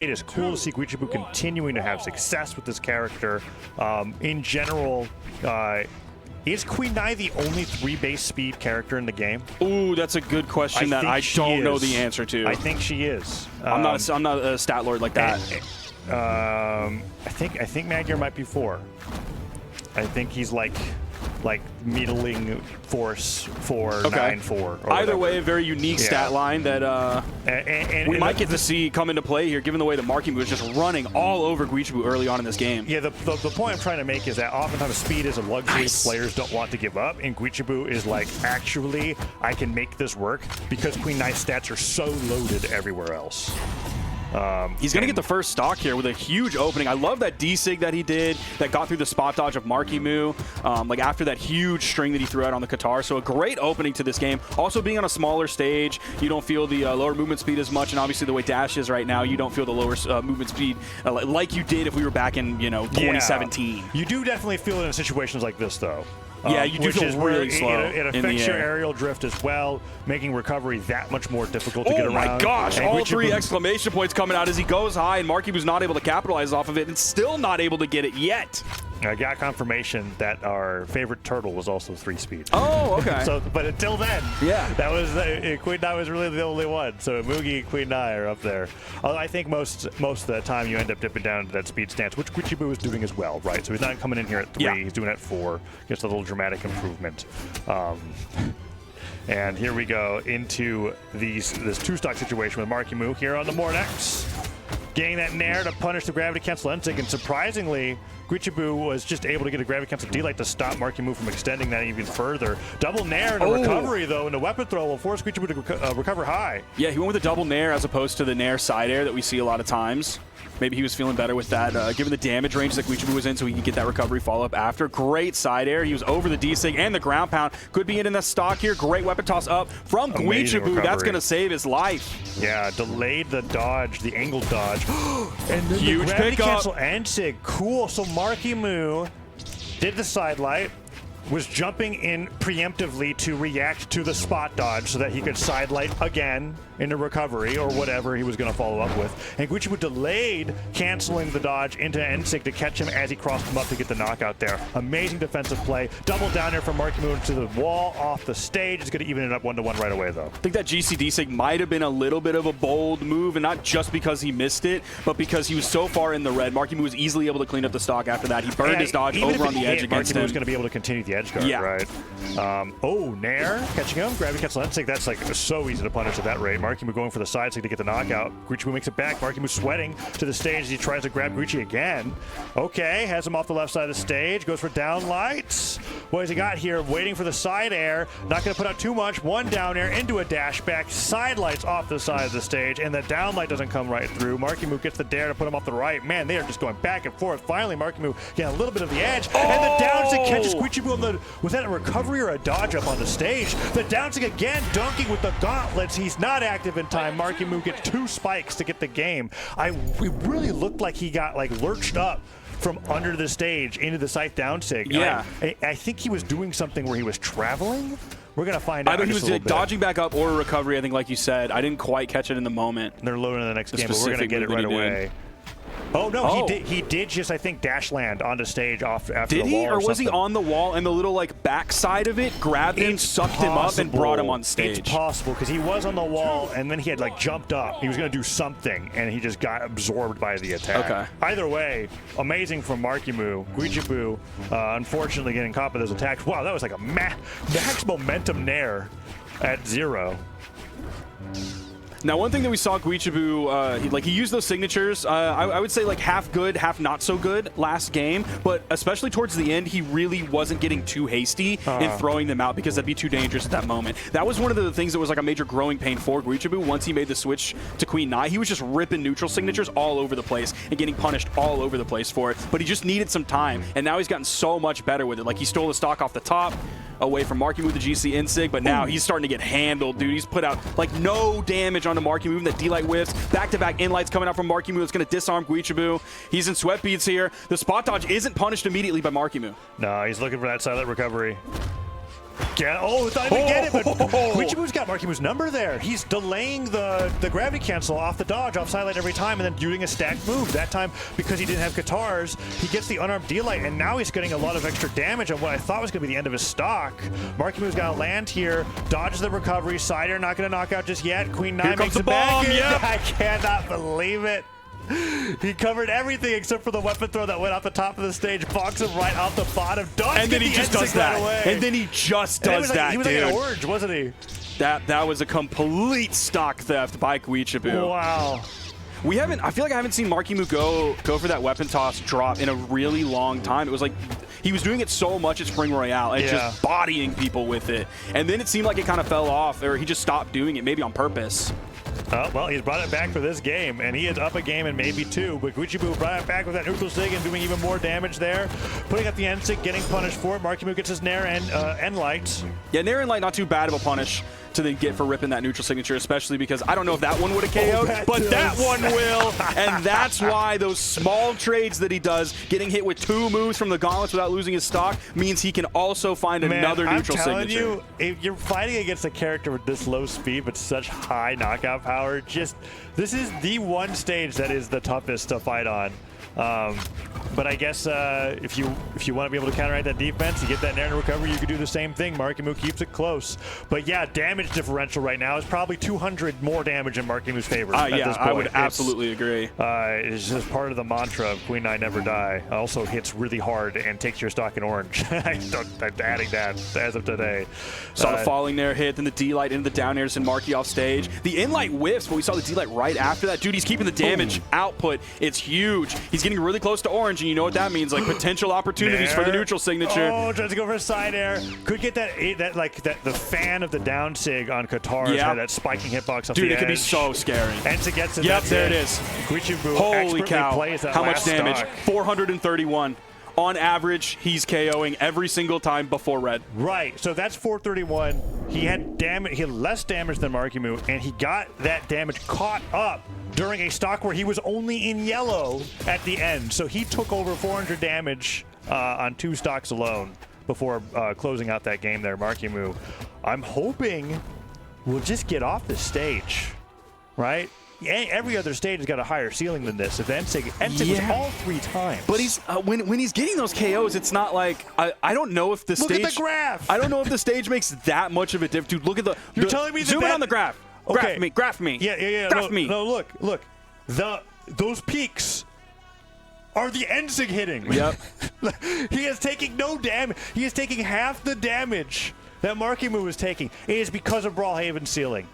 It is cool to see Guichabou continuing to have success with this character. In general, is Queen Nai the only 3-base speed character in the game? Ooh, that's a good question that I don't know the answer to. I think she is. I'm not a stat lord like that. I think Magyar might be 4. I think he's like middling force 4, okay. 9, 4. Either way, a very unique stat line that we might get to see come into play here, given the way that Marckiemoo was just running all over Guichabou early on in this game. Yeah, the point I'm trying to make is that oftentimes speed is a luxury players don't want to give up, and Guichabou is like, actually, I can make this work because Queen Nai's stats are so loaded everywhere else. He's going to get the first stock here with a huge opening. I love that D-Sig that he did that got through the spot dodge of Marckiemoo, like after that huge string that he threw out on the Qatar. So a great opening to this game. Also being on a smaller stage, you don't feel the lower movement speed as much, and obviously the way Dash is right now, you don't feel the lower movement speed like you did if we were back in 2017. Yeah. You do definitely feel it in situations like this, though. Yeah, you do feel really slow. It affects your aerial drift as well, making recovery that much more difficult to get around. Oh my gosh, and all 3 exclamation points coming out as he goes high, and Marckiemoo not able to capitalize off of it and still not able to get it yet. I got confirmation that our favorite turtle was also 3-speed. Oh, okay. But until then, yeah, that was Queen Nai was really the only one. So Mugi and Queen Nai are up there. Although I think most of the time you end up dipping down to that speed stance, which Guichabou is doing as well, right? So he's not coming in here at 3; he's doing it at 4. Gets a little dramatic improvement. And here we go into this 2-stock situation with Marckiemoo here on the Mornex. Getting that Nair to punish the gravity cancel Ensig, and surprisingly, Guichabou was just able to get a gravity cancel D-Light to stop Marckiemoo from extending that even further. Double Nair and a recovery, though, and a weapon throw will force Guichabou to recover high. Yeah, he went with a double Nair as opposed to the Nair side air that we see a lot of times. Maybe he was feeling better with that, given the damage range that Guichabou was in, so he could get that recovery follow-up after. Great side air. He was over the D-Sig and the ground pound. Could be in the stock here. Great weapon toss up from Guichabou. That's going to save his life. Yeah, delayed the dodge, the angle dodge. And then huge the gravity pickup. Cancel Ensig. Cool. So Marckiemoo did the side light, was jumping in preemptively to react to the spot dodge so that he could side light again into recovery or whatever he was going to follow up with. And Guichabou delayed canceling the dodge into Ensig to catch him as he crossed him up to get the knockout there. Amazing defensive play. Double down there from Marckiemoo to the wall off the stage. It's going to even it up 1-1 right away, though. I think that GCD sig might have been a little bit of a bold move, and not just because he missed it, but because he was so far in the red. Marckiemoo was easily able to clean up the stock after that. He burned his dodge over on the edge against him. Marckiemoo was going to be able to continue the edge guard, right? Nair catching him. Gravity cancel Ensig. That's like so easy to punish at that rate. Marckiemoo going for the side sig to get the knockout. Guichabou makes it back. Marckiemoo sweating to the stage as he tries to grab Guicci again. Okay, has him off the left side of the stage. Goes for down lights. What has he got here? Waiting for the side air. Not going to put out too much. One down air into a dash back. Side lights off the side of the stage, and the down light doesn't come right through. Marckiemoo gets the dare to put him off the right. Man, they are just going back and forth. Finally, Marckiemoo getting a little bit of the edge, and the down sig catches Guichabou on the, was that a recovery or a dodge up on the stage? The down sig again, dunking with the gauntlets. He's not active in time. Marckiemoo gets 2 spikes to get the game. It really looked like he got lurched up from under the stage into the scythe down sig. Yeah. I think he was doing something where he was traveling. We're going to find out. Either he was dodging back up or a recovery, I think, like you said. I didn't quite catch it in the moment. They're loading the next game, but we're going to get it right away. Oh, no, he did just, I think, dash land onto stage after the wall. Did he, or was he on the wall and the little, back side of it grabbed him, sucked him up, and brought him on stage? It's possible, because he was on the wall, and then he had, jumped up. He was going to do something, and he just got absorbed by the attack. Okay. Either way, amazing from Marckiemoo. Guichabou, unfortunately, getting caught by those attacks. Wow, that was like a max momentum Nair at 0. Now, one thing that we saw Guichabou, he used those signatures, I would say half good, half not so good last game, but especially towards the end, he really wasn't getting too hasty in throwing them out because that'd be too dangerous at that moment. That was one of the things that was a major growing pain for Guichabou once he made the switch to Queen Nai. He was just ripping neutral signatures all over the place and getting punished all over the place for it, but he just needed some time, and now he's gotten so much better with it. He stole the stock off the top, away from Marckiemoo with the GC Insig, but now he's starting to get handled, dude. He's put out no damage onto Marckiemoo. That D-Light whiffs. Back-to-back in-lights coming out from Marckiemoo. It's going to disarm Guichabou. He's in sweat beads here. The spot dodge isn't punished immediately by Marckiemoo. No, he's looking for that silent recovery. Thought he would get it, but Guichabou's got Marckiemo's number there. He's delaying the gravity cancel off the dodge, off sidelight every time, and then doing a stacked move. That time, because he didn't have guitars, he gets the unarmed D-Light, and now he's getting a lot of extra damage on what I thought was going to be the end of his stock. Marckiemo's got to land here, dodges the recovery, side air not going to knock out just yet. Queen 9 makes it back. Yep. I cannot believe it. He covered everything except for the weapon throw that went off the top of the stage, bonks him right off the bottom. And then he just does that. Right, and then he just does that, he was dude. Like an orange, wasn't he? That was a complete stock theft by Guichabou. Wow. I feel like I haven't seen Marckiemoo go for that weapon toss drop in a really long time. It was like he was doing it so much at Spring Royale and just bodying people with it. And then it seemed like it kind of fell off, or he just stopped doing it, maybe on purpose. Well, he's brought it back for this game, and he is up a game and maybe two, but Guichabou brought it back with that neutral sig and doing even more damage there. Putting up the end sig, getting punished for it. Marckiemoo gets his Nair and end light. Yeah, Nair and light, not too bad of a punish to then get for ripping that neutral signature, especially because I don't know if that one would have KO'd, but that one will. And that's why those small trades that he does, getting hit with 2 moves from the gauntlets without losing his stock, means he can also find another neutral signature. I'm telling you, if you're fighting against a character with this low speed but such high knockout power, this is the one stage that is the toughest to fight on. But I guess if you want to be able to counteract that defense, you get that Nair and recovery, you could do the same thing. Marckiemoo keeps it close. But yeah, damage differential right now is probably 200 more damage in Marckiemoos' favor at this point. I would absolutely agree. It's just part of the mantra of Queen 9 never die. Also hits really hard and takes your stock in orange. I'm adding that as of today. Saw the falling Nair hit, then the D-Light into the down airs and Marky off stage. The in-light whiffs, but we saw the D-Light right after that. Dude, he's keeping the damage output. It's huge. He's getting really close to orange, and you know what that means, like potential opportunities Nair. For the neutral signature. Oh, tries to go for a side air. Could get the fan of the down sig on Katars, that spiking hitbox off Dude, the it could be edge. so scary. Ensa gets it. Yep, there it is. Guichabou Holy cow. plays that How much damage? stock. 431. On average, he's KOing every single time before red. Right, so that's 431. He had damage. He had less damage than Marckiemoo, and he got that damage caught up during a stock where he was only in yellow at the end. So he took over 400 damage on 2 stocks alone before closing out that game there, Marckiemoo. I'm hoping we'll just get off the stage, right? Every other stage has got a higher ceiling than this. If Ensig was all 3 times. But he's when he's getting those KOs, it's not like I don't know if the stage. Look at the graph. I don't know if the stage makes that much of a difference. Dude, look at the. You're telling me zoom in on the graph. Okay. Graph me. Yeah. Graph me. No, look. Those peaks are the Ensig hitting. Yep. He is taking no damage. He is taking half the damage that Marckiemoo was taking. It is because of Brawlhaven's ceiling.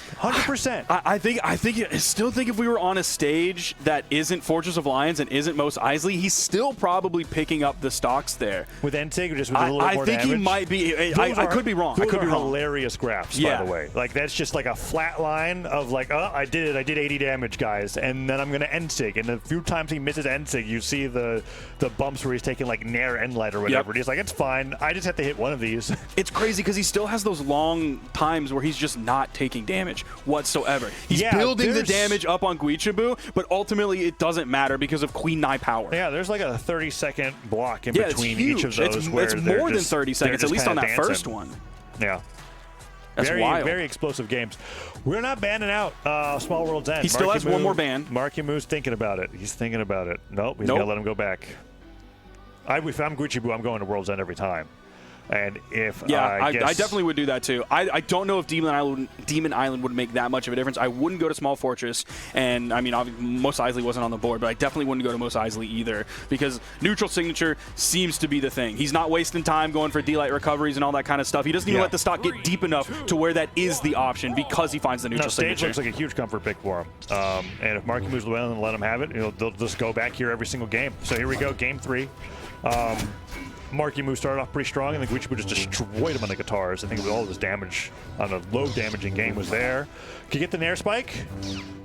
100%. I still think if we were on a stage that isn't Fortress of Lions and isn't Mos Eisley, he's still probably picking up the stocks there. With Ensig, just with a little more damage? I think he might be. I could be wrong. I could be wrong. Hilarious graphs, by the way. Like, that's just like a flat line of like, oh, I did it. I did 80 damage, guys. And then I'm going to Ensig. And the few times he misses Ensig, you see the bumps where he's taking like Nair and light or whatever. Yep. And he's like, it's fine. I just have to hit one of these. It's crazy because he still has those long times where he's just not taking damage whatsoever. He's building the damage up on Guichabou, but ultimately it doesn't matter because of Queen 9 power. Yeah, there's like a 30-second block in between each of those. It's more than 30 seconds, at least on that first one. Yeah. That's wild. Very explosive games. We're not banning out Small World's End. He still has one more ban. Marckiemoo's thinking about it. He's thinking about it. Nope, he's got to let him go back. If I'm Guichabou, I'm going to World's End every time. And if I definitely would do that too. I don't know if Demon Island would make that much of a difference. I wouldn't go to Small Fortress, and I mean, Mos Eisley wasn't on the board, but I definitely wouldn't go to Mos Eisley either because neutral signature seems to be the thing. He's not wasting time going for D-Light recoveries and all that kind of stuff. He doesn't even let the stock get deep enough to where that is the option because he finds the neutral signature. Stage looks like a huge comfort pick for him. And if Marckiemoo's willing to let him have it, they'll just go back here every single game. So here we go, game 3. Marckiemoo started off pretty strong, and then Guichabou just destroyed him on the guitars. I think all of his damage on a low damaging game was there. Could get the Nair spike.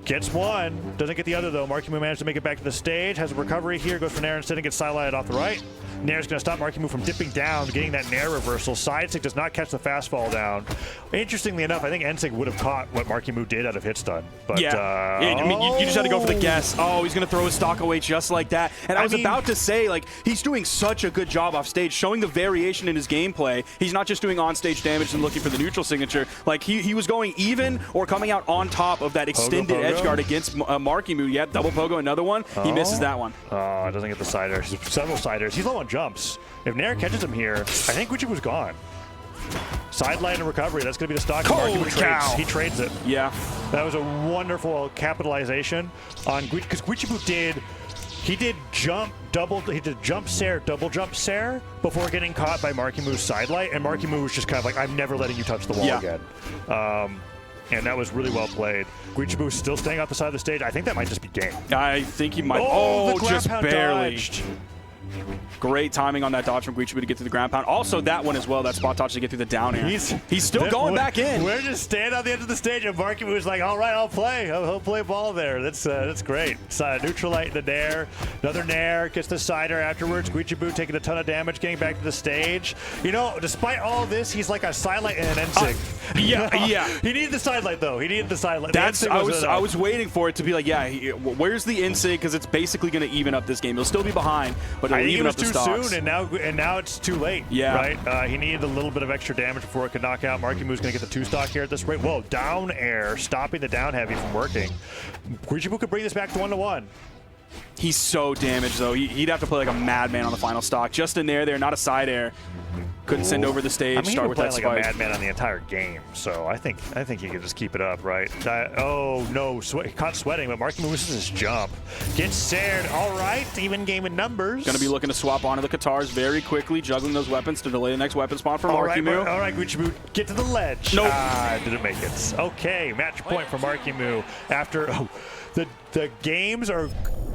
Gets one, doesn't get the other though. Marckiemoo managed to make it back to the stage, has a recovery here, goes for Nair instead and gets sidelined off the right. Nair's going to stop Marckiemoo from dipping down, getting that Nair reversal. Sidestick does not catch the fastfall down. Interestingly enough, I think Ensig would have caught what Marckiemoo did out of hit stun. But, yeah, I mean, you just had to go for the guess. Oh, he's going to throw his stock away just like that. And I was about to say, like, he's doing such a good job off stage, showing the variation in his gameplay. He's not just doing on-stage damage and looking for the neutral signature. Like, he was going even or coming out on top of that extended edge guard against Marckiemoo. Yeah, double pogo, another one. He misses that one. Oh, doesn't get the side air. Several side airs. He's low on jumps. If Nair catches him here, I think Guichabou's gone. Sideline and recovery. That's going to be the stock. Holy cow. He trades it. Yeah. That was a wonderful capitalization on Guichabou, because Guichabou did jump Sair, double jump Sair before getting caught by Marckiemoo's sidelight, and Marckiemoo was just kind of like, I'm never letting you touch the wall again. And that was really well played. Guichabou still staying off the side of the stage. I think that might just be game. I think he might. Oh, just barely. Dodged. Great timing on that dodge from Guichabou to get to the ground pound. Also, that one as well, that spot dodge to get through the down air. He's still going back in. We're just standing on the edge of the stage, and Marckiemoo is like, all right, I'll play. He'll play ball there. That's great. Neutralite the Nair. Another Nair, gets the sider afterwards. Guichabou taking a ton of damage, getting back to the stage. You know, despite all this, he's like a sidelight and an Ensig. Yeah. He needed the sidelight, though. He needed the sidelight. I was waiting for it to be like, yeah, where's the Ensig? Because it's basically going to even up this game. He'll still be behind, but it'll even up the stocks. Soon, and now it's too late. Yeah. Right? He needed a little bit of extra damage before it could knock out. Marckiemoo's going to get the 2-stock here at this rate. Whoa, down air, stopping the down heavy from working. Guichabou could bring this back to 1-1. He's so damaged, though. He'd have to play like a madman on the final stock. Just in there, not a side air. Couldn't send over the stage. I mean, start with that spike. Like a madman on the entire game, so I think he can just keep it up, right? Oh no, caught sweating, but Marckiemoo misses his jump. Gets Sair. All right, even game in numbers. Going to be looking to swap onto the Katars very quickly, juggling those weapons to delay the next weapon spawn for Marckiemoo. All right, Guichabou, get to the ledge. Nope. Didn't make it. Okay, match point for Marckiemoo after the games are.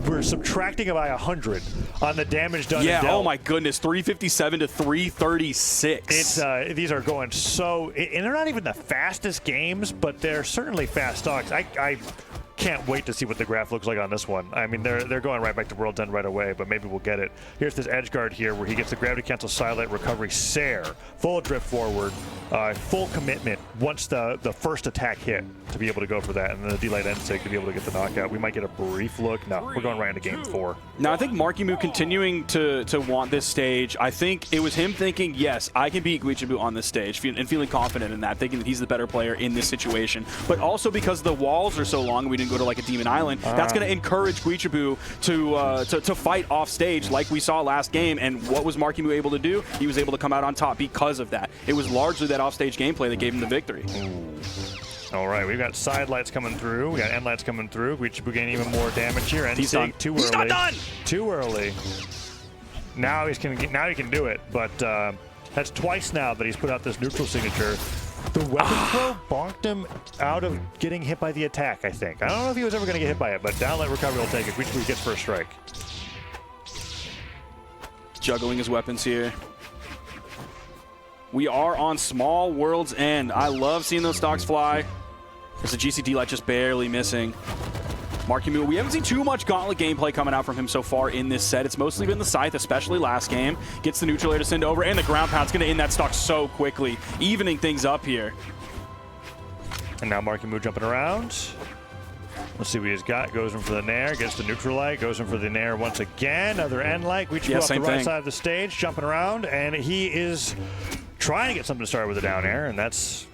We're subtracting by 100 on the damage done. Yeah, oh my goodness, 357 to 336. These are going so, and they're not even the fastest games, but they're certainly fast stocks. I can't wait to see what the graph looks like on this one. I mean, they're going right back to World's End right away, but maybe we'll get it. Here's this edge guard here where he gets the gravity cancel sidelight recovery. Sair, full drift forward, full commitment once the first attack hit to be able to go for that, and then the delayed Ensig to be able to get the knockout. We might get a brief look. No, we're going right into game 4. Now, I think Marckiemoo continuing to want this stage, I think it was him thinking, yes, I can beat Guichabou on this stage, and feeling confident in that, thinking that he's the better player in this situation. But also because the walls are so long, we didn't go to like a Demon Island, that's going to encourage Guichabou to fight off stage like we saw last game. And what was Marckiemoo able to do? He was able to come out on top because of that. It was largely that offstage gameplay that gave him the victory. All right, we've got side lights coming through. We got end lights coming through. Guichabou getting even more damage here. He's done. Too early. He's not done. Too early. Now he can do it, but that's twice now that he's put out this neutral signature. The weapon throw bonked him out of getting hit by the attack, I think. I don't know if he was ever going to get hit by it, but downlight recovery will take it. Guichabou gets first strike. Juggling his weapons here. We are on small World's End. I love seeing those stocks fly. There's a GCD light just barely missing. Marckiemoo, we haven't seen too much Gauntlet gameplay coming out from him so far in this set. It's mostly been the Scythe, especially last game. Gets the neutral air to send over, and the ground pound's going to end that stock so quickly, evening things up here. And now Marckiemoo jumping around. Let's see what he's got. Goes in for the Nair, gets the neutral light, goes in for the Nair once again. Another end light. Guichabou off the right side of the stage, jumping around, and he is trying to get something to start with a down air, and that's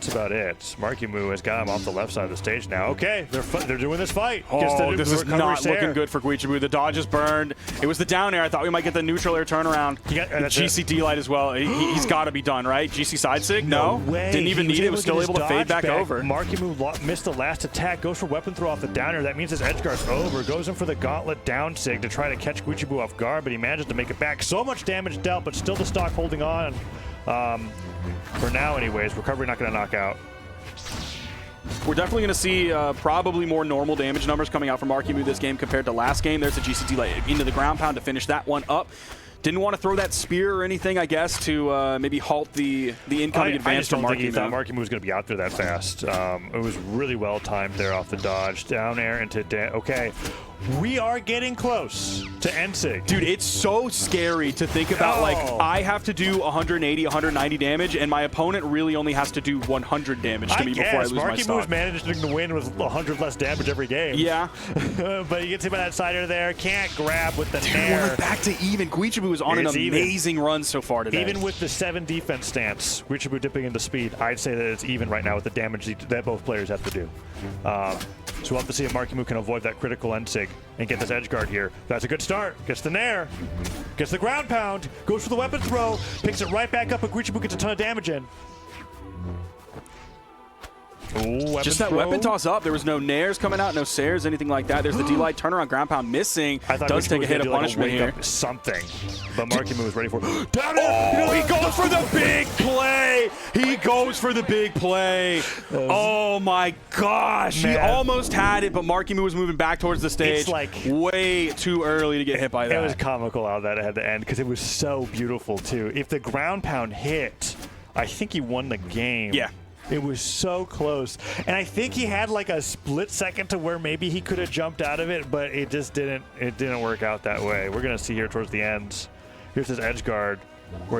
about it. Marckiemoo has got him off the left side of the stage now. Okay, they're doing this fight. Oh, this is not looking good for Guichabou. The dodge is burned. It was the down air. I thought we might get the neutral air turnaround. GCD light as well. He's got to be done, right? GC side sig? No way. Didn't even need it. Was still able to fade back over. Marckiemoo missed the last attack. Goes for weapon throw off the down air. That means his edge guard's over. Goes in for the gauntlet down sig to try to catch Guichabou off guard, but he manages to make it back. So much damage dealt, but still the stock holding on. For now, anyways, recovery not going to knock out. We're definitely going to see probably more normal damage numbers coming out from Marckiemoo this game compared to last game. There's a GCD light into the ground pound to finish that one up. Didn't want to throw that spear or anything, I guess, to maybe halt the incoming advance I just don't from think he thought Marckiemoo. Marckiemoo was going to be out there that fast. It was really well timed there off the dodge. Down air into okay. We are getting close to NSIG. Dude, it's so scary to think about, like, I have to do 180, 190 damage, and my opponent really only has to do 100 damage to me before I lose my Marckiemoo stock. was managing to win with 100 less damage every game. Yeah. But he gets him on that sider there. Can't grab with the Dude, nair. we're like back to even. Guichabou is on an amazing run so far today. Even with the 7 defense stance, Guichabou dipping into speed, I'd say that it's even right now with the damage that both players have to do. So we'll have to see if Marckiemoo can avoid that critical NSIG and get this edge guard here. That's a good start. Gets the nair, gets the ground pound, goes for the weapon throw, picks it right back up, but Guichabou gets a ton of damage in. Ooh, just that throw. weapon toss up. There was no nairs coming out, no sairs, anything like that. There's the D-Light turnaround ground pound missing. I thought Does take a hit of like punishment here. Something, but Marckiemoo was ready for it. Down it! Oh, he goes for the big play. He goes for the big play. Oh my gosh. Man. He almost had it, but Marckiemoo was moving back towards the stage. It's like way too early to get hit by that. It was comical how that had to end because it was so beautiful too. If the ground pound hit, I think he won the game. Yeah. It was so close. And I think he had like a split second to where maybe he could have jumped out of it, but it just didn't work out that way. We're going to see here towards the end. Here's his edge guard where he